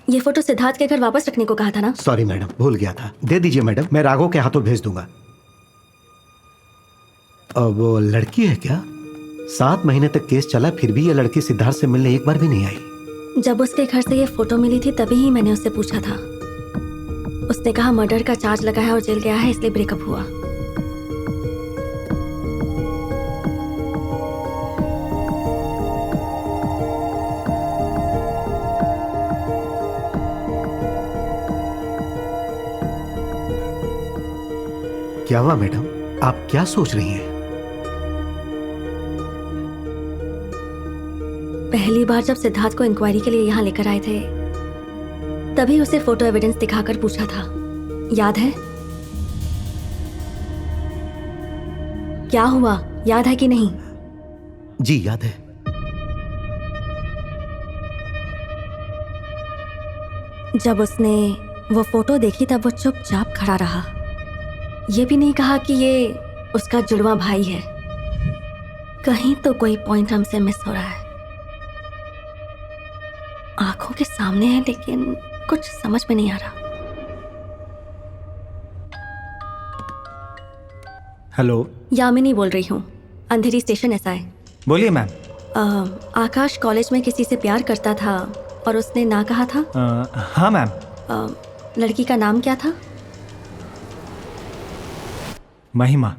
ये फोटो सिद्धार्थ के घर वापस रखने को कहा था ना? सॉरी मैडम, भूल गया था। दे दीजिए मैडम, मैं राघव के हाथों भेज दूंगा। वो लड़की है क्या? 7 महीने तक केस चला, फिर भी ये लड़की सिद्धार्थ से मिलने एक बार भी नहीं आई। जब उसके घर से ये फोटो मिली थी तभी ही मैंने उससे पूछा था। उसने कहा मर्डर का चार्ज लगा है और जेल गया है, इसलिए ब्रेकअप हुआ। क्या हुआ मैडम, आप क्या सोच रही हैं? पहली बार जब सिद्धार्थ को इंक्वायरी के लिए यहाँ लेकर आए थे तभी उसे फोटो एविडेंस दिखाकर पूछा था, याद है? क्या हुआ, याद है कि नहीं? जी याद है। जब उसने वो फोटो देखी तब वो चुपचाप खड़ा रहा। ये भी नहीं कहा कि ये उसका जुड़वा भाई है। कहीं तो कोई पॉइंट हमसे मिस हो रहा है। आंखों के सामने है लेकिन कुछ समझ में नहीं आ रहा। हेलो, यामिनी बोल रही हूँ, अंधेरी स्टेशन SI। बोलिए मैम। आकाश कॉलेज में किसी से प्यार करता था और उसने ना कहा था। हाँ मैम। लड़की का नाम क्या था? महिमा।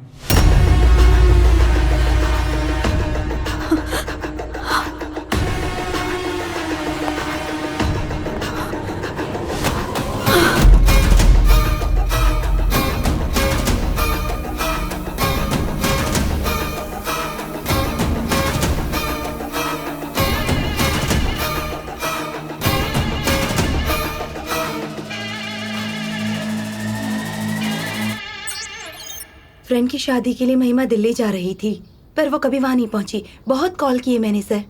फ्रेंड की शादी के लिए महिमा दिल्ली जा रही थी, पर वो कभी वहां नहीं पहुंची। बहुत कॉल किए मैंने सर,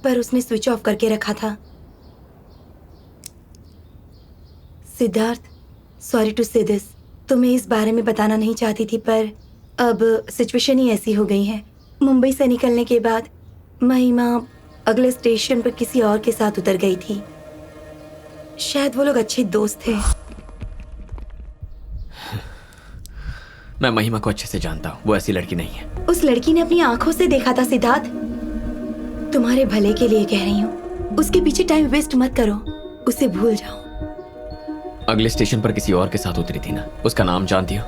पर उसने स्विच ऑफ करके रखा था। सिद्धार्थ, सॉरी टू से दिस, तुम्हें इस बारे में बताना नहीं चाहती थी, पर अब सिचुएशन ही ऐसी हो गई है। मुंबई से निकलने के बाद महिमा अगले स्टेशन पर किसी और के साथ उतर गई थी। शायद वो लोग अच्छे दोस्त थे। मैं महिमा को अच्छे से जानता हूँ, वो ऐसी लड़की नहीं है। उस लड़की ने अपनी आंखों से देखा था सिद्धार्थ। तुम्हारे भले के लिए कह रही हूँ, उसके पीछे टाइम वेस्ट मत करो, उसे भूल जाओ। अगले स्टेशन पर किसी और के साथ उतरी थी ना, उसका नाम जानती हो?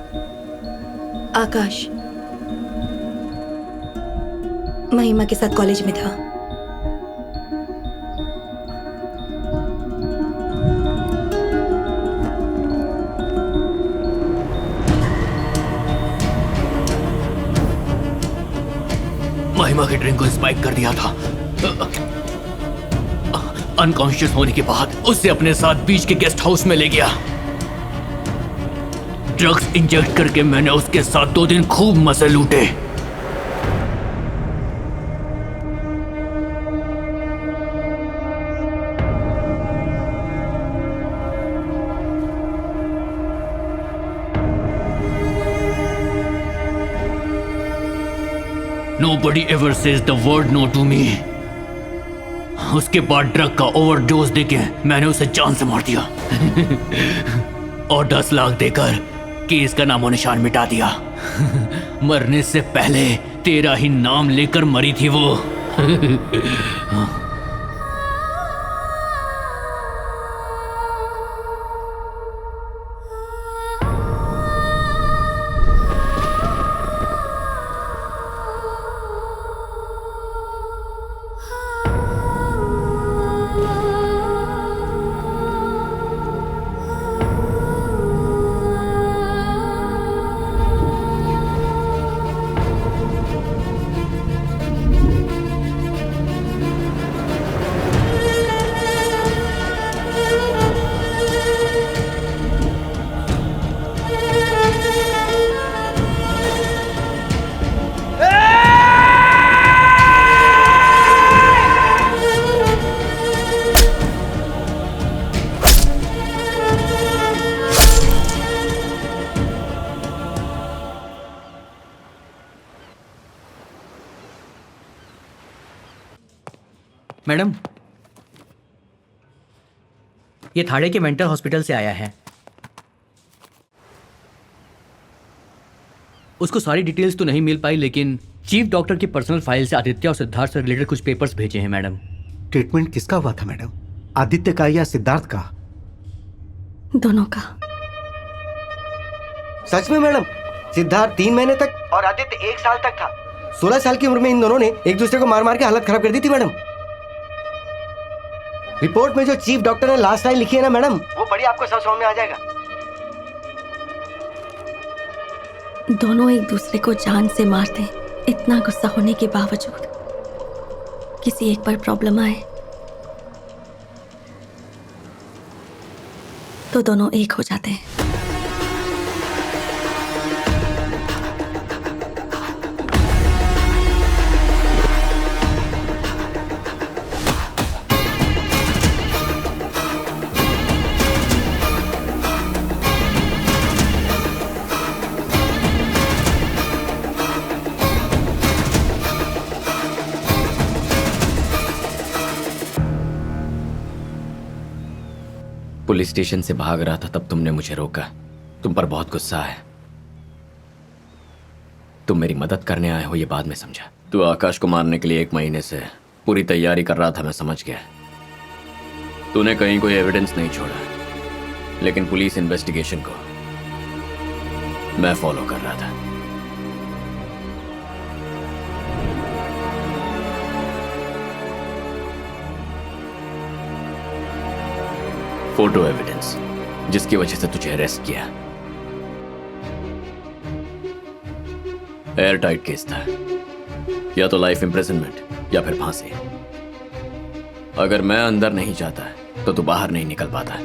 आकाश महिमा के साथ कॉलेज में था। महिमा की ड्रिंक को स्पाइक कर दिया था। अनकॉन्शियस होने के बाद उसे अपने साथ बीच के गेस्ट हाउस में ले गया। ड्रग्स इंजेक्ट करके मैंने उसके साथ 2 दिन खूब मजे लूटे। Nobody ever says the word no to me. उसके बाद ड्रग का ओवरडोज देके मैंने उसे जान से मार दिया और 10 लाख देकर केस का नामो निशान मिटा दिया। मरने से पहले तेरा ही नाम लेकर मरी थी वो। मैडम, ये थाड़े के मेंटल हॉस्पिटल से आया है। उसको सारी डिटेल्स तो नहीं मिल पाई, लेकिन चीफ डॉक्टर की पर्सनल फाइल से आदित्य और सिद्धार्थ से रिलेटेड कुछ पेपर्स भेजे हैं मैडम। ट्रीटमेंट किसका हुआ था मैडम, आदित्य का या सिद्धार्थ का? दोनों का। सच में मैडम? सिद्धार्थ 3 महीने तक और आदित्य 1 साल तक था। 16 साल की उम्र में इन दोनों ने एक दूसरे को मार मार के हालत खराब कर दी थी मैडम। रिपोर्ट में जो चीफ डॉक्टर ने लास्ट लाइन लिखी है ना मैडम, वो पढ़िए, आपको सब समझ में आ जाएगा। दोनों एक दूसरे को जान से मारते, इतना गुस्सा होने के बावजूद किसी एक पर प्रॉब्लम आए तो दोनों एक हो जाते हैं। पुलिस स्टेशन से भाग रहा था तब तुमने मुझे रोका। तुम पर बहुत गुस्सा है। तुम मेरी मदद करने आए हो ये बाद में समझा। तू आकाश को मारने के लिए 1 महीने से पूरी तैयारी कर रहा था, मैं समझ गया। तूने कहीं कोई एविडेंस नहीं छोड़ा, लेकिन पुलिस इन्वेस्टिगेशन को मैं फॉलो कर रहा था। फोटो एविडेंस जिसकी वजह से तुझे अरेस्ट किया। एयर टाइट केस था, या तो लाइफ इम्प्रिजनमेंट या फिर फांसी। अगर मैं अंदर नहीं जाता तो तू बाहर नहीं निकल पाता।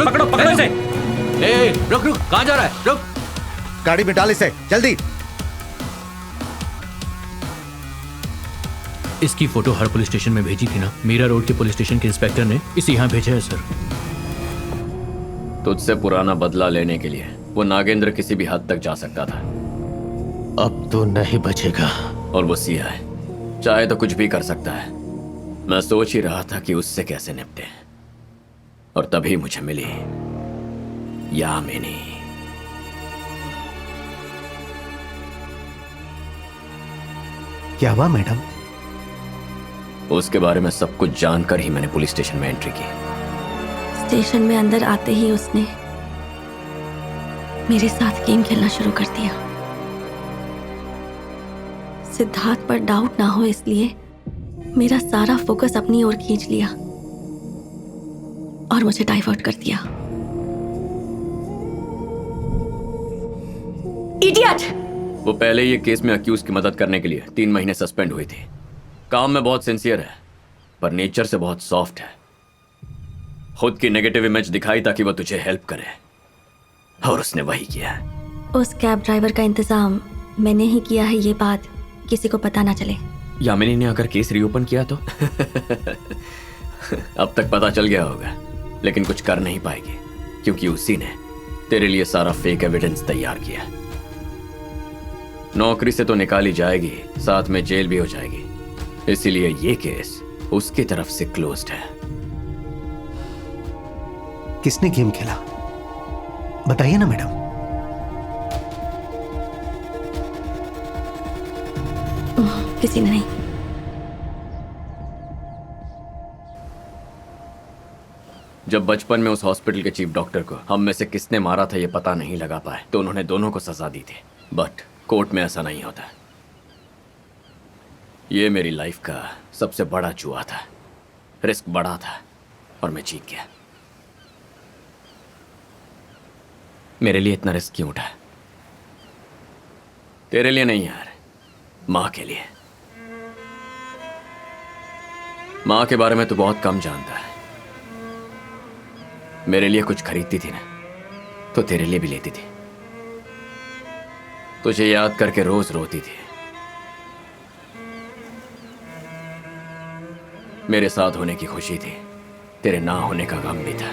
पकड़ो पकड़ो इसे। रुक रुक, कहाँ जा रहा है? रुक। गाड़ी में डाल इसे जल्दी। इसकी फोटो हर पुलिस स्टेशन में भेजी थी ना। मीरा रोड के पुलिस स्टेशन के इंस्पेक्टर ने इसे यहाँ भेजा है सर। तुझसे पुराना बदला लेने के लिए वो नागेंद्र किसी भी हद तक जा सकता था। अब तो नहीं बचेगा। और वो सिया है, चाहे तो कुछ भी कर सकता है। मैं सोच ही रहा था कि उससे कैसे निपटे, और तभी मुझे मिली यामिनी। क्या हुआ मैडम? उसके बारे में सब कुछ जानकर ही मैंने पुलिस स्टेशन में एंट्री की। स्टेशन में अंदर आते ही उसने मेरे साथ गेम खेलना शुरू कर दिया। सिद्धार्थ पर डाउट ना हो इसलिए मेरा सारा फोकस अपनी ओर खींच लिया और मुझे डाइवर्ट कर दिया। इडियट! वो पहले ही ये केस में अक्यूज की मदद करने के लिए 3 महीने सस्पेंड हुई थी। काम में बहुत सिंसियर है, पर नेचर से बहुत सॉफ्ट है। खुद की नेगेटिव इमेज दिखाई ताकि वो तुझे हेल्प करे, और उसने वही किया। उस कैब ड्राइवर का इंतजाम मैंने ही किया है, ये बात किसी को पता ना चले। यामिनी ने अगर केस रीओपन किया तो अब तक पता चल गया होगा, लेकिन कुछ कर नहीं पाएगी क्योंकि उसी ने तेरे लिए सारा फेक एविडेंस तैयार किया। नौकरी से तो निकाली जाएगी, साथ में जेल भी हो जाएगी। इसीलिए ये केस उसकी तरफ से क्लोज्ड है। किसने गेम खेला बताइए ना मैडम। किसी ने नहीं। जब बचपन में उस हॉस्पिटल के चीफ डॉक्टर को हम में से किसने मारा था ये पता नहीं लगा पाए, तो उन्होंने दोनों को सजा दी थी। बट कोर्ट में ऐसा नहीं होता। ये मेरी लाइफ का सबसे बड़ा जुआ था। रिस्क बड़ा था और मैं जीत गया। मेरे लिए इतना रिस्क क्यों उठा? तेरे लिए नहीं यार, माँ के लिए। माँ के बारे में तो बहुत कम जानता है। मेरे लिए कुछ खरीदती थी ना, तो तेरे लिए भी लेती थी। तुझे याद करके रोज रोती थी। मेरे साथ होने की खुशी थी, तेरे ना होने का गम भी था।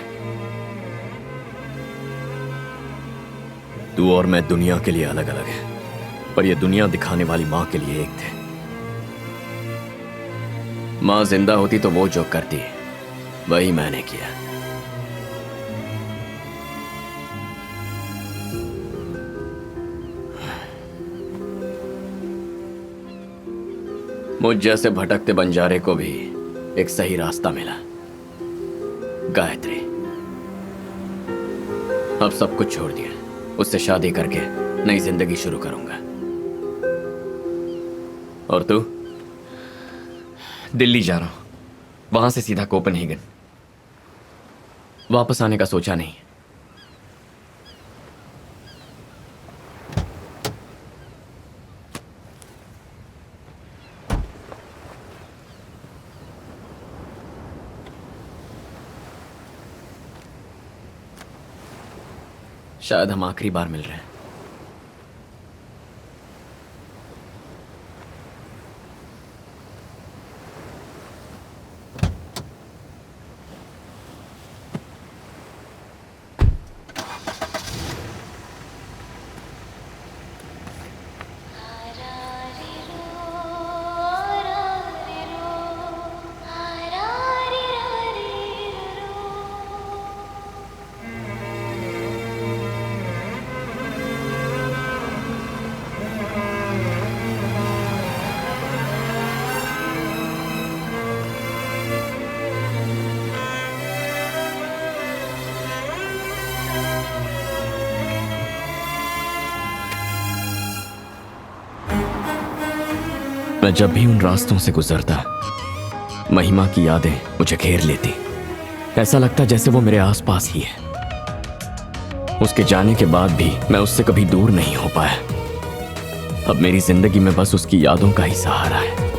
तू और मैं दुनिया के लिए अलग अलग हैं, पर ये दुनिया दिखाने वाली माँ के लिए एक थे। माँ जिंदा होती तो वो जो करती वही मैंने किया। मुझ जैसे भटकते बंजारे को भी एक सही रास्ता मिला। गायत्री। अब सब कुछ छोड़ दिया, उससे शादी करके नई जिंदगी शुरू करूंगा। और तू? दिल्ली जा रहा हूं, वहां से सीधा कोपेनहेगन। वापस आने का सोचा नहीं? शायद हम आखिरी बार मिल रहे हैं। मैं जब भी उन रास्तों से गुजरता, महिमा की यादें मुझे घेर लेती। ऐसा लगता जैसे वो मेरे आसपास ही है। उसके जाने के बाद भी मैं उससे कभी दूर नहीं हो पाया। अब मेरी जिंदगी में बस उसकी यादों का ही सहारा है।